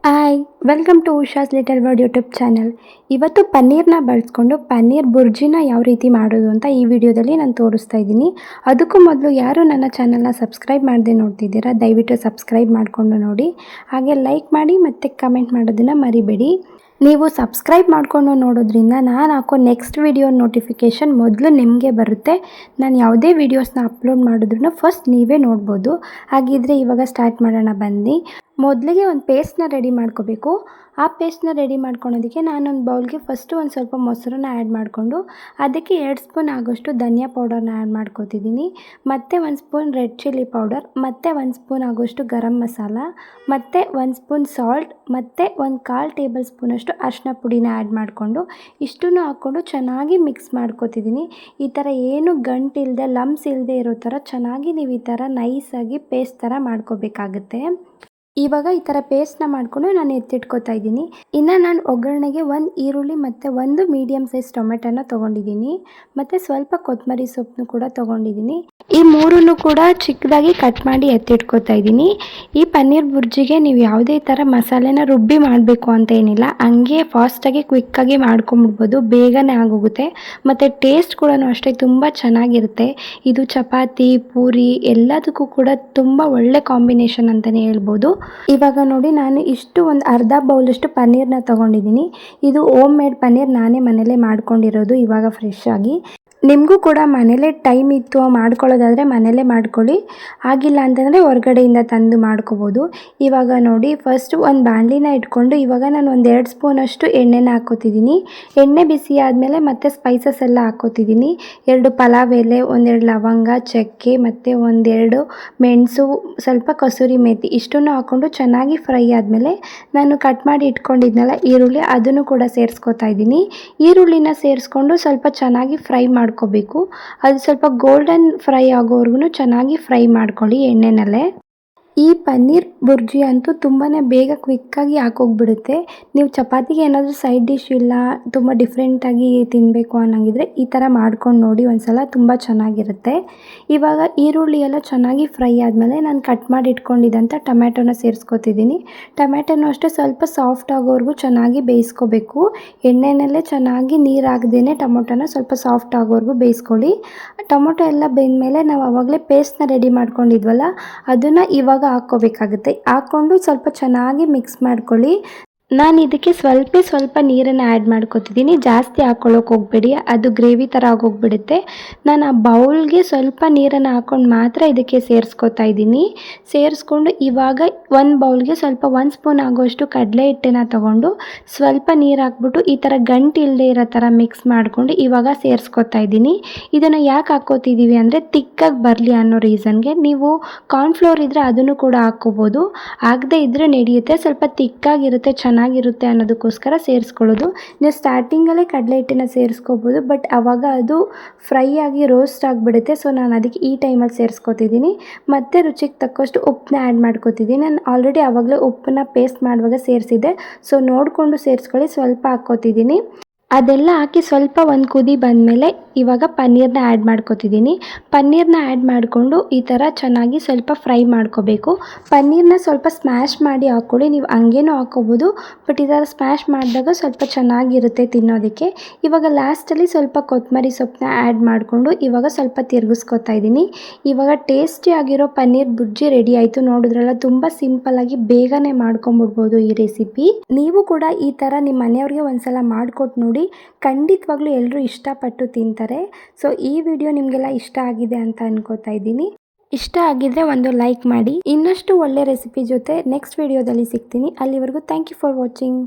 Hi welcome to Usha's little world YouTube channel. ಇವತ್ತು ಪನ್ನೀರ್ನ ಬಳಸ್ಕೊಂಡು ಪನ್ನೀರ್ ಬುರ್ಜಿನ ಯಾವ ರೀತಿ ಮಾಡೋದು ಅಂತ ಈ ವಿಡಿಯೋದಲ್ಲಿ ನಾನು ತೋರಿಸ್ತಾ ಇದ್ದೀನಿ. ಅದಕ್ಕೂ ಮೊದಲು ಯಾರು ನನ್ನ ಚಾನಲ್ನ ಸಬ್ಸ್ಕ್ರೈಬ್ ಮಾಡದೆ ನೋಡ್ತಿದ್ದೀರಾ ದಯವಿಟ್ಟು ಸಬ್ಸ್ಕ್ರೈಬ್ ಮಾಡಿಕೊಂಡು ನೋಡಿ, ಹಾಗೆ ಲೈಕ್ ಮಾಡಿ ಮತ್ತು ಕಮೆಂಟ್ ಮಾಡೋದನ್ನು ಮರಿಬೇಡಿ. ನೀವು ಸಬ್ಸ್ಕ್ರೈಬ್ ಮಾಡಿಕೊಂಡು ನೋಡೋದ್ರಿಂದ ನಾನು ಹಾಕೋ ನೆಕ್ಸ್ಟ್ ವಿಡಿಯೋ ನೋಟಿಫಿಕೇಷನ್ ಮೊದಲು ನಿಮಗೆ ಬರುತ್ತೆ. ನಾನು ಯಾವುದೇ ವೀಡಿಯೋಸ್ನ ಅಪ್ಲೋಡ್ ಮಾಡಿದ್ರೂ ಫಸ್ಟ್ ನೀವೇ ನೋಡ್ಬೋದು. ಹಾಗಿದ್ರೆ ಇವಾಗ ಸ್ಟಾರ್ಟ್ ಮಾಡೋಣ ಬನ್ನಿ. ಮೊದಲಿಗೆ ಒಂದು ಪೇಸ್ಟ್ನ ರೆಡಿ ಮಾಡ್ಕೋಬೇಕು. ಆ ಪೇಸ್ಟ್ನ ರೆಡಿ ಮಾಡ್ಕೊಳೋದಕ್ಕೆ ನಾನೊಂದು ಬೌಲ್ಗೆ ಫಸ್ಟು ಒಂದು ಸ್ವಲ್ಪ ಮೊಸರನ್ನ ಆ್ಯಡ್ ಮಾಡಿಕೊಂಡು ಅದಕ್ಕೆ 2 ಸ್ಪೂನ್ ಆಗೋಷ್ಟು ಧನಿಯಾ ಪೌಡರ್ನ ಆ್ಯಡ್ ಮಾಡ್ಕೋತಿದ್ದೀನಿ. ಮತ್ತು 1 ಸ್ಪೂನ್ ರೆಡ್ ಚಿಲ್ಲಿ ಪೌಡರ್, ಮತ್ತು 1 ಸ್ಪೂನ್ ಆಗೋಷ್ಟು ಗರಂ ಮಸಾಲ, ಮತ್ತು 1 ಸ್ಪೂನ್ ಸಾಲ್ಟ್, ಮತ್ತು 1/4 ಟೇಬಲ್ ಸ್ಪೂನಷ್ಟು ಅರಿಶಿನ ಪುಡಿನ ಆ್ಯಡ್ ಮಾಡಿಕೊಂಡು ಇಷ್ಟನ್ನು ಹಾಕ್ಕೊಂಡು ಚೆನ್ನಾಗಿ ಮಿಕ್ಸ್ ಮಾಡ್ಕೋತಿದ್ದೀನಿ. ಈ ಥರ ಏನು ಗಂಟಿಲ್ಲದೆ ಲಮ್ಸ್ ಇಲ್ಲದೆ ಇರೋ ಥರ ಚೆನ್ನಾಗಿ ನೀವು ಈ ಥರ ನೈಸಾಗಿ ಪೇಸ್ಟ್ ಥರ ಮಾಡ್ಕೋಬೇಕಾಗುತ್ತೆ. ಇವಾಗ ಈ ಥರ ಪೇಸ್ಟ್ನ ಮಾಡಿಕೊಂಡು ನಾನು ಎತ್ತಿಟ್ಕೋತಾ ಇದ್ದೀನಿ. ಇನ್ನು ನಾನು ಒಗ್ಗರಣೆಗೆ 1 ಈರುಳ್ಳಿ ಮತ್ತು 1 ಮೀಡಿಯಮ್ ಸೈಜ್ ಟೊಮೆಟೊನ ತೊಗೊಂಡಿದ್ದೀನಿ, ಮತ್ತು ಸ್ವಲ್ಪ ಕೊತ್ತಂಬರಿ ಸೊಪ್ಪನ್ನು ಕೂಡ ತೊಗೊಂಡಿದ್ದೀನಿ. ಈ ಮೂರನ್ನು ಕೂಡ ಚಿಕ್ಕದಾಗಿ ಕಟ್ ಮಾಡಿ ಎತ್ತಿಟ್ಕೋತಾ ಇದ್ದೀನಿ. ಈ ಪನ್ನೀರ್ ಬುರ್ಜಿಗೆ ನೀವು ಯಾವುದೇ ಥರ ಮಸಾಲೆನ ರುಬ್ಬಿ ಮಾಡಬೇಕು ಅಂತ ಏನಿಲ್ಲ, ಹಂಗೆ ಫಾಸ್ಟಾಗಿ ಕ್ವಿಕ್ಕಾಗಿ ಮಾಡ್ಕೊಂಬಿಡ್ಬೋದು, ಬೇಗನೆ ಆಗೋಗುತ್ತೆ. ಮತ್ತು ಟೇಸ್ಟ್ ಕೂಡ ಅಷ್ಟೇ ತುಂಬ ಚೆನ್ನಾಗಿರುತ್ತೆ. ಇದು ಚಪಾತಿ, ಪೂರಿ ಎಲ್ಲದಕ್ಕೂ ಕೂಡ ತುಂಬ ಒಳ್ಳೆ ಕಾಂಬಿನೇಷನ್ ಅಂತಲೇ ಹೇಳ್ಬೋದು. ಇವಾಗ ನೋಡಿ, ನಾನು ಇಷ್ಟು ಒಂದು ಅರ್ಧ ಬೌಲಷ್ಟು ಪನ್ನೀರ್ನ ತೊಗೊಂಡಿದ್ದೀನಿ. ಇದು ಹೋಮ್ ಮೇಡ್ ಪನ್ನೀರ್, ನಾನೇ ಮನೇಲೇ ಮಾಡ್ಕೊಂಡಿರೋದು ಇವಾಗ ಫ್ರೆಶ್ ಆಗಿ. ನಿಮಗೂ ಕೂಡ ಮನೇಲೇ ಟೈಮ್ ಇತ್ತು ಮಾಡ್ಕೊಳ್ಳೋದಾದರೆ ಮನೇಲೇ ಮಾಡ್ಕೊಳ್ಳಿ, ಆಗಿಲ್ಲ ಅಂತಂದರೆ ಹೊರಗಡೆಯಿಂದ ತಂದು ಮಾಡ್ಕೋಬೋದು. ಇವಾಗ ನೋಡಿ, ಫಸ್ಟ್ ಒಂದು ಬಾಣಲಿನ ಇಟ್ಕೊಂಡು ಇವಾಗ ನಾನು ಒಂದು 2 ಸ್ಪೂನಷ್ಟು ಎಣ್ಣೆನ ಹಾಕ್ಕೋತಿದ್ದೀನಿ. ಎಣ್ಣೆ ಬಿಸಿ ಆದಮೇಲೆ ಮತ್ತೆ ಸ್ಪೈಸಸ್ ಎಲ್ಲ ಹಾಕ್ಕೋತಿದ್ದೀನಿ. 2 ಪಲಾವ್ ಎಲೆ, 1-2 ಲವಂಗ, ಚಕ್ಕೆ, ಮತ್ತು 1-2 ಮೆಣಸು, ಸ್ವಲ್ಪ ಕಸೂರಿ ಮೇಥಿ ಇಷ್ಟನ್ನು ಹಾಕ್ಕೊಂಡು ಚೆನ್ನಾಗಿ ಫ್ರೈ ಆದಮೇಲೆ ನಾನು ಕಟ್ ಮಾಡಿ ಇಟ್ಕೊಂಡಿದ್ನಲ್ಲ ಈರುಳ್ಳಿ, ಅದನ್ನು ಕೂಡ ಸೇರಿಸ್ಕೊತಾ ಇದ್ದೀನಿ. ಈರುಳ್ಳಿನ ಸೇರಿಸ್ಕೊಂಡು ಸ್ವಲ್ಪ ಚೆನ್ನಾಗಿ ಫ್ರೈ ಮಾಡ್ಕೋಬೇಕು. ಅದು ಸ್ವಲ್ಪ ಗೋಲ್ಡನ್ ಫ್ರೈ ಆಗೋವರೆಗೂ ಚೆನ್ನಾಗಿ ಫ್ರೈ ಮಾಡ್ಕೊಳ್ಳಿ ಎಣ್ಣೆನಲ್ಲೇ. ಈ ಪನ್ನೀರ್ ಬುರ್ಜಿ ಅಂತೂ ತುಂಬಾ ಬೇಗ ಕ್ವಿಕ್ಕಾಗಿ ಹಾಕೋಗ್ಬಿಡುತ್ತೆ. ನೀವು ಚಪಾತಿಗೆ ಏನಾದರೂ ಸೈಡ್ ಡಿಶ್ ಇಲ್ಲ, ತುಂಬ ಡಿಫ್ರೆಂಟಾಗಿ ತಿನ್ನಬೇಕು ಅನ್ನೋಂಗಿದ್ರೆ ಈ ಥರ ಮಾಡ್ಕೊಂಡು ನೋಡಿ ಒಂದ್ಸಲ, ತುಂಬ ಚೆನ್ನಾಗಿರುತ್ತೆ. ಇವಾಗ ಈರುಳ್ಳಿ ಎಲ್ಲ ಚೆನ್ನಾಗಿ ಫ್ರೈ ಆದಮೇಲೆ ನಾನು ಕಟ್ ಮಾಡಿ ಇಟ್ಕೊಂಡಿದ್ದಂಥ ಟೊಮ್ಯಾಟೊನ ಸೇರಿಸ್ಕೊತಿದ್ದೀನಿ. ಟೊಮ್ಯಾಟೊನೂ ಅಷ್ಟೇ ಸ್ವಲ್ಪ ಸಾಫ್ಟ್ ಆಗೋವರೆಗೂ ಚೆನ್ನಾಗಿ ಬೇಯಿಸ್ಕೋಬೇಕು. ಎಣ್ಣೆನಲ್ಲೇ ಚೆನ್ನಾಗಿ ನೀರು ಹಾಕ್ದೇ ಟೊಮೊಟೊನ ಸ್ವಲ್ಪ ಸಾಫ್ಟ್ ಆಗೋವರೆಗೂ ಬೇಯಿಸ್ಕೊಳ್ಳಿ. ಟೊಮೊಟೊ ಎಲ್ಲ ಬೆಂದಮೇಲೆ ನಾವು ಆವಾಗಲೇ ಪೇಸ್ಟ್ನ ರೆಡಿ ಮಾಡ್ಕೊಂಡಿದ್ವಲ್ಲ, ಅದನ್ನು ಇವಾಗ ಹಾಕ್ಕೋಬೇಕಾಗುತ್ತೆ. ಹಾಕ್ಕೊಂಡು ಸ್ವಲ್ಪ ಚೆನ್ನಾಗಿ ಮಿಕ್ಸ್ ಮಾಡ್ಕೊಳ್ಳಿ. ನಾನು ಇದಕ್ಕೆ ಸ್ವಲ್ಪ ನೀರನ್ನು ಆ್ಯಡ್ ಮಾಡ್ಕೊತಿದ್ದೀನಿ, ಜಾಸ್ತಿ ಹಾಕ್ಕೊಳ್ಳೋಕೆ ಹೋಗಬೇಡಿ, ಅದು ಗ್ರೇವಿ ಥರ ಆಗೋಗ್ಬಿಡುತ್ತೆ. ನಾನು ಆ ಬೌಲ್ಗೆ ಸ್ವಲ್ಪ ನೀರನ್ನು ಹಾಕ್ಕೊಂಡು ಮಾತ್ರ ಇದಕ್ಕೆ ಸೇರಿಸ್ಕೊತಾ ಇದ್ದೀನಿ. ಸೇರಿಸ್ಕೊಂಡು ಇವಾಗ ಒಂದು ಬೌಲ್ಗೆ ಸ್ವಲ್ಪ 1 ಸ್ಪೂನ್ ಆಗೋಷ್ಟು ಕಡಲೆ ಹಿಟ್ಟನ್ನು ತೊಗೊಂಡು ಸ್ವಲ್ಪ ನೀರು ಹಾಕ್ಬಿಟ್ಟು ಈ ಥರ ಗಂಟು ಇಲ್ಲದೆ ಇರೋ ಥರ ಮಿಕ್ಸ್ ಮಾಡಿಕೊಂಡು ಇವಾಗ ಸೇರಿಸ್ಕೊತಾ ಇದ್ದೀನಿ. ಇದನ್ನು ಯಾಕೆ ಹಾಕ್ಕೋತಿದ್ದೀವಿ ಅಂದರೆ ತಿಕ್ಕಾಗಿ ಬರಲಿ ಅನ್ನೋ ರೀಸನ್ಗೆ. ನೀವು ಕಾರ್ನ್ಫ್ಲೋರ್ ಇದ್ದರೆ ಅದನ್ನು ಕೂಡ ಹಾಕ್ಕೋಬೋದು, ಆಗದೆ ಇದ್ದರೆ ನಡೆಯುತ್ತೆ, ಸ್ವಲ್ಪ ತಿಕ್ಕಾಗಿರುತ್ತೆ, ಚೆನ್ನಾಗಿರುತ್ತೆ ಅನ್ನೋದಕ್ಕೋಸ್ಕರ ಸೇರಿಸ್ಕೊಳ್ಳೋದು. ನೀವು ಸ್ಟಾರ್ಟಿಂಗಲ್ಲೇ ಕಡಲೆ ಹಿಟ್ಟನ್ನು ಸೇರಿಸ್ಕೋಬೋದು, ಬಟ್ ಆವಾಗ ಅದು ಫ್ರೈ ಆಗಿ ರೋಸ್ಟ್ ಆಗಿಬಿಡುತ್ತೆ. ಸೊ ನಾನು ಅದಕ್ಕೆ ಈ ಟೈಮಲ್ಲಿ ಸೇರಿಸ್ಕೊತಿದ್ದೀನಿ. ಮತ್ತು ರುಚಿಗೆ ತಕ್ಕಷ್ಟು ಉಪ್ಪನ್ನ ಆ್ಯಡ್ ಮಾಡ್ಕೋತಿದ್ದೀನಿ. ನಾನು ಆಲ್ರೆಡಿ ಆವಾಗಲೇ ಉಪ್ಪನ್ನ ಪೇಸ್ಟ್ ಮಾಡುವಾಗ ಸೇರಿಸಿದ್ದೆ, ಸೊ ನೋಡಿಕೊಂಡು ಸೇರಿಸ್ಕೊಳ್ಳಿ. ಸ್ವಲ್ಪ ಹಾಕ್ಕೋತಿದ್ದೀನಿ. ಅದೆಲ್ಲ ಹಾಕಿ ಸ್ವಲ್ಪ ಒಂದು ಕುದಿ ಬಂದಮೇಲೆ ಇವಾಗ ಪನ್ನೀರ್ನ ಆ್ಯಡ್ ಮಾಡ್ಕೋತಿದ್ದೀನಿ. ಪನ್ನೀರ್ನ ಆ್ಯಡ್ ಮಾಡಿಕೊಂಡು ಈ ಥರ ಚೆನ್ನಾಗಿ ಸ್ವಲ್ಪ ಫ್ರೈ ಮಾಡ್ಕೋಬೇಕು. ಪನ್ನೀರ್ನ ಸ್ವಲ್ಪ ಸ್ಮ್ಯಾಶ್ ಮಾಡಿ ಹಾಕ್ಕೊಳ್ಳಿ, ನೀವು ಹಂಗೇನೂ ಹಾಕ್ಕೋಬೋದು, ಬಟ್ ಈ ಥರ ಸ್ಮ್ಯಾಶ್ ಮಾಡಿದಾಗ ಸ್ವಲ್ಪ ಚೆನ್ನಾಗಿರುತ್ತೆ ತಿನ್ನೋದಕ್ಕೆ. ಇವಾಗ ಲಾಸ್ಟಲ್ಲಿ ಸ್ವಲ್ಪ ಕೊತ್ತಂಬರಿ ಸೊಪ್ಪನ್ನ ಆ್ಯಡ್ ಮಾಡಿಕೊಂಡು ಇವಾಗ ಸ್ವಲ್ಪ ತಿರುಗಿಸ್ಕೊತಾ ಇದ್ದೀನಿ. ಇವಾಗ ಟೇಸ್ಟಿಯಾಗಿರೋ ಪನ್ನೀರ್ ಬುರ್ಜಿ ರೆಡಿ ಆಯಿತು. ನೋಡಿದ್ರಲ್ಲ, ತುಂಬ ಸಿಂಪಲ್ಲಾಗಿ ಬೇಗನೆ ಮಾಡ್ಕೊಂಬಿಡ್ಬೋದು ಈ ರೆಸಿಪಿ. ನೀವು ಕೂಡ ಈ ಥರ ನಿಮ್ಮ ಮನೆಯವ್ರಿಗೆ ಒಂದ್ಸಲ ಮಾಡಿಕೊಟ್ಟು ನೋಡಿ, ಖಂಡಿತವಾಗ್ಲೂ ಎಲ್ಲರೂ ಇಷ್ಟಪಟ್ಟು ತಿಂತಾರೆ. ಸೊ ಈ ವಿಡಿಯೋ ನಿಮಗೆಲ್ಲ ಇಷ್ಟ ಆಗಿದೆ ಅಂತ ಅನ್ಕೋತಾ ಇದ್ದೀನಿ. ಇಷ್ಟ ಆಗಿದ್ರೆ ಒಂದು ಲೈಕ್ ಮಾಡಿ. ಇನ್ನಷ್ಟು ಒಳ್ಳೆ ರೆಸಿಪಿ ಜೊತೆ ನೆಕ್ಸ್ಟ್ ವಿಡಿಯೋದಲ್ಲಿ ಸಿಗ್ತೀನಿ. ಅಲ್ಲಿವರೆಗೂ ಥ್ಯಾಂಕ್ ಯು ಫಾರ್ ವಾಚಿಂಗ್.